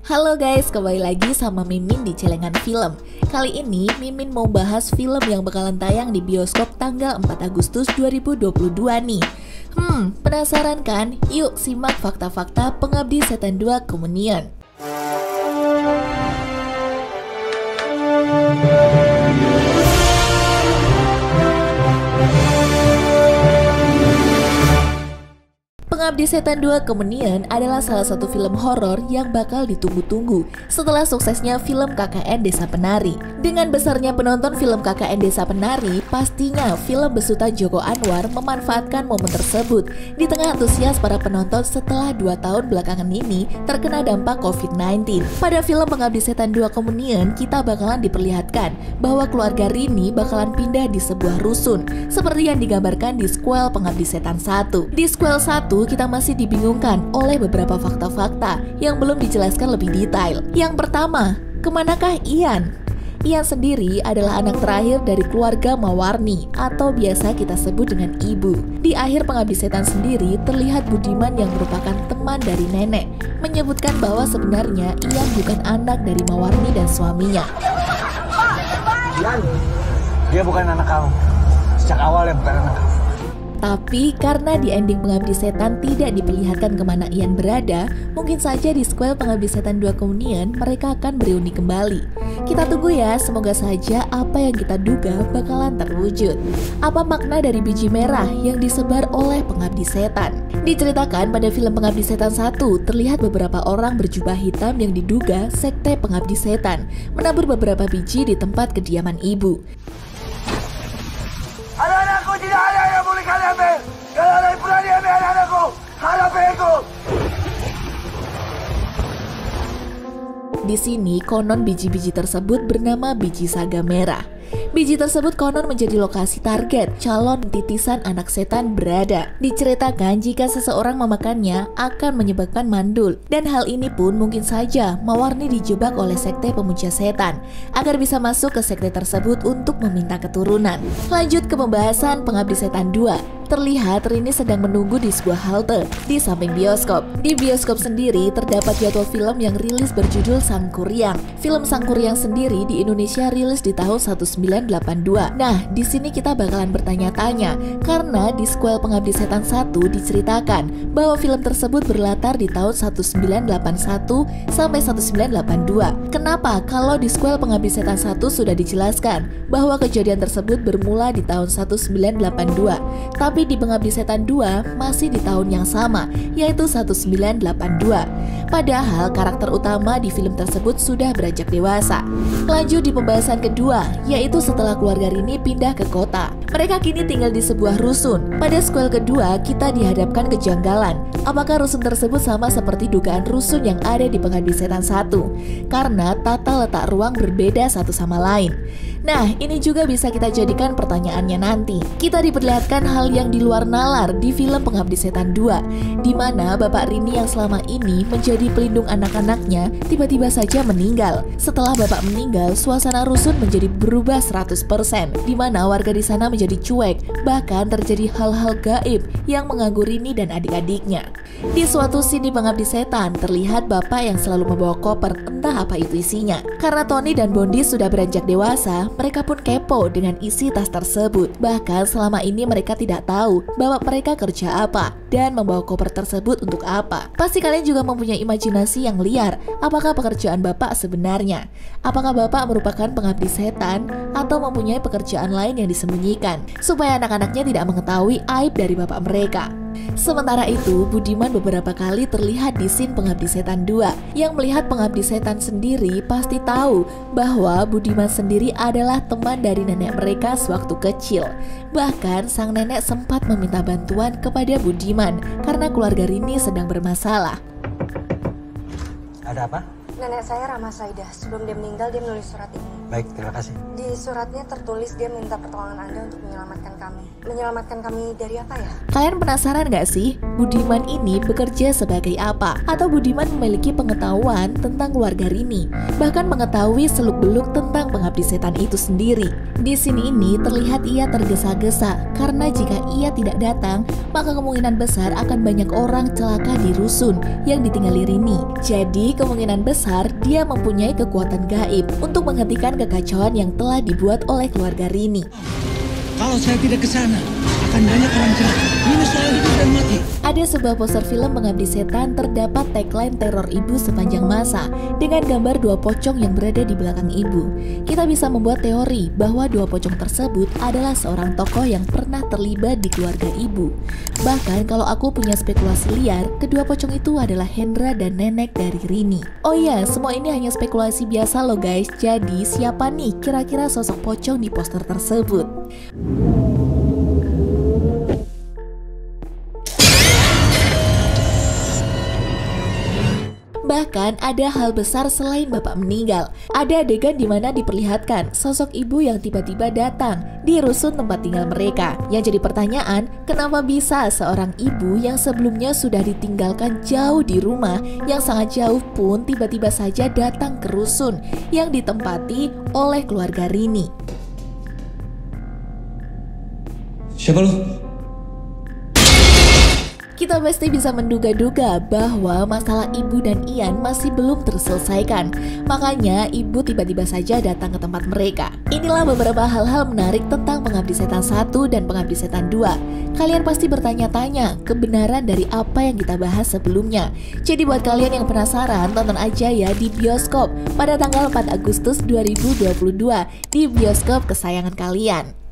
Halo guys, kembali lagi sama Mimin di Celengan Film. Kali ini Mimin mau bahas film yang bakalan tayang di bioskop tanggal 4 Agustus 2022 nih. Penasaran kan? Yuk simak fakta-fakta Pengabdi Setan 2 Kemunian. Pengabdi Setan 2 Kemunian adalah salah satu film horor yang bakal ditunggu-tunggu setelah suksesnya film KKN Desa Penari. Dengan besarnya penonton film KKN Desa Penari, pastinya film besutan Joko Anwar memanfaatkan momen tersebut di tengah antusias para penonton setelah 2 tahun belakangan ini terkena dampak COVID-19. Pada film Pengabdi Setan 2 Kemunian, kita bakalan diperlihatkan bahwa keluarga Rini bakalan pindah di sebuah rusun seperti yang digambarkan di sequel Pengabdi Setan 1. Di sequel 1, kita masih dibingungkan oleh beberapa fakta-fakta yang belum dijelaskan lebih detail. Yang pertama, kemanakah Ian? Ian sendiri adalah anak terakhir dari keluarga Mawarni atau biasa kita sebut dengan ibu. Di akhir Pengabdi Setan sendiri terlihat Budiman yang merupakan teman dari nenek menyebutkan bahwa sebenarnya Ian bukan anak dari Mawarni dan suaminya. Ian, dia bukan anak kamu. Sejak awal ya bukan anak kamu. Tapi karena di ending Pengabdi Setan tidak diperlihatkan kemana Ian berada, mungkin saja di sequel Pengabdi Setan 2 Kemunian mereka akan bereuni kembali. Kita tunggu ya, semoga saja apa yang kita duga bakalan terwujud. Apa makna dari biji merah yang disebar oleh Pengabdi Setan? Diceritakan pada film Pengabdi Setan 1, terlihat beberapa orang berjubah hitam yang diduga sekte Pengabdi Setan menabur beberapa biji di tempat kediaman ibu. Anak-anakku tidak ada yang boleh kalian ambil. Kalau ada yang berani ambil anak-anakku, hadapi aku. Di sini konon biji-biji tersebut bernama biji saga merah. Biji tersebut konon menjadi lokasi target calon titisan anak setan berada. Diceritakan jika seseorang memakannya akan menyebabkan mandul. Dan hal ini pun mungkin saja Mawarni dijebak oleh sekte pemuja setan agar bisa masuk ke sekte tersebut untuk meminta keturunan. Lanjut ke pembahasan Pengabdi Setan 2. Terlihat Rini sedang menunggu di sebuah halte di samping bioskop. Di bioskop sendiri terdapat jadwal film yang rilis berjudul Sang Kuryang. Film Sang Kuryang sendiri di Indonesia rilis di tahun 1982. Nah, di sini kita bakalan bertanya-tanya karena di sequel Pengabdi Setan 1 diceritakan bahwa film tersebut berlatar di tahun 1981 sampai 1982. Kenapa kalau di sequel Pengabdi Setan 1 sudah dijelaskan bahwa kejadian tersebut bermula di tahun 1982? Tapi di Pengabdi Setan 2 masih di tahun yang sama, yaitu 1982. Padahal karakter utama di film tersebut sudah beranjak dewasa. Lanjut di pembahasan kedua, yaitu setelah keluarga Rini pindah ke kota. Mereka kini tinggal di sebuah rusun. Pada sequel kedua, kita dihadapkan kejanggalan. Apakah rusun tersebut sama seperti dugaan rusun yang ada di Pengabdi Setan 1? Karena tata letak ruang berbeda satu sama lain. Nah, ini juga bisa kita jadikan pertanyaannya nanti. Kita diperlihatkan hal yang di luar nalar di film Pengabdi Setan 2, di mana Bapak Rini yang selama ini menjadi pelindung anak-anaknya tiba-tiba saja meninggal. Setelah Bapak meninggal, suasana rusun menjadi berubah 100%, di mana warga di sana menjadi cuek, bahkan terjadi hal-hal gaib yang mengganggu Rini dan adik-adiknya. Di suatu scene di Pengabdi Setan, terlihat Bapak yang selalu membawa koper, entah apa itu isinya. Karena Tony dan Bondi sudah beranjak dewasa, mereka pun kepo dengan isi tas tersebut. Bahkan selama ini mereka tidak tahu bahwa mereka kerja apa dan membawa koper tersebut untuk apa. Pasti kalian juga mempunyai imajinasi yang liar. Apakah pekerjaan Bapak sebenarnya? Apakah Bapak merupakan pengabdi setan atau mempunyai pekerjaan lain yang disembunyikan supaya anak-anaknya tidak mengetahui aib dari Bapak mereka? Sementara itu, Budiman beberapa kali terlihat di scene Pengabdi Setan 2. Yang melihat Pengabdi Setan sendiri pasti tahu bahwa Budiman sendiri adalah teman dari nenek mereka sewaktu kecil. Bahkan sang nenek sempat meminta bantuan kepada Budiman karena keluarga Rini sedang bermasalah. Ada apa? Nenek saya Rama Saidah. Sebelum dia meninggal, dia menulis surat ini. Baik, terima kasih. Di suratnya tertulis dia minta pertolongan Anda untuk menyelamatkan kami. Menyelamatkan kami dari apa ya? Kalian penasaran gak sih, Budiman ini bekerja sebagai apa? Atau Budiman memiliki pengetahuan tentang keluarga Rini, bahkan mengetahui seluk-beluk tentang pengabdi setan itu sendiri. Di sini ini terlihat ia tergesa-gesa, karena jika ia tidak datang, maka kemungkinan besar akan banyak orang celaka di rusun yang ditinggali Rini. Jadi kemungkinan besar dia mempunyai kekuatan gaib untuk menghentikan kekacauan yang telah dibuat oleh keluarga Rini. Kalau saya tidak ke sana, akan banyak orang celaka. Ini soal hidup dan mati. Ada sebuah poster film Pengabdi Setan terdapat tagline teror ibu sepanjang masa dengan gambar dua pocong yang berada di belakang ibu. Kita bisa membuat teori bahwa dua pocong tersebut adalah seorang tokoh yang pernah terlibat di keluarga ibu. Bahkan kalau aku punya spekulasi liar, kedua pocong itu adalah Hendra dan nenek dari Rini. Oh iya, semua ini hanya spekulasi biasa loh guys. Jadi siapa nih kira-kira sosok pocong di poster tersebut? Bahkan ada hal besar selain bapak meninggal. Ada adegan di mana diperlihatkan sosok ibu yang tiba-tiba datang di rusun tempat tinggal mereka. Yang jadi pertanyaan, kenapa bisa seorang ibu yang sebelumnya sudah ditinggalkan jauh di rumah yang sangat jauh pun tiba-tiba saja datang ke rusun yang ditempati oleh keluarga Rini? Siapa lu? Kita pasti bisa menduga-duga bahwa masalah ibu dan Ian masih belum terselesaikan. Makanya ibu tiba-tiba saja datang ke tempat mereka. Inilah beberapa hal-hal menarik tentang Pengabdi Setan 1 dan Pengabdi Setan 2. Kalian pasti bertanya-tanya kebenaran dari apa yang kita bahas sebelumnya. Jadi buat kalian yang penasaran, tonton aja ya di bioskop pada tanggal 4 Agustus 2022 di bioskop kesayangan kalian.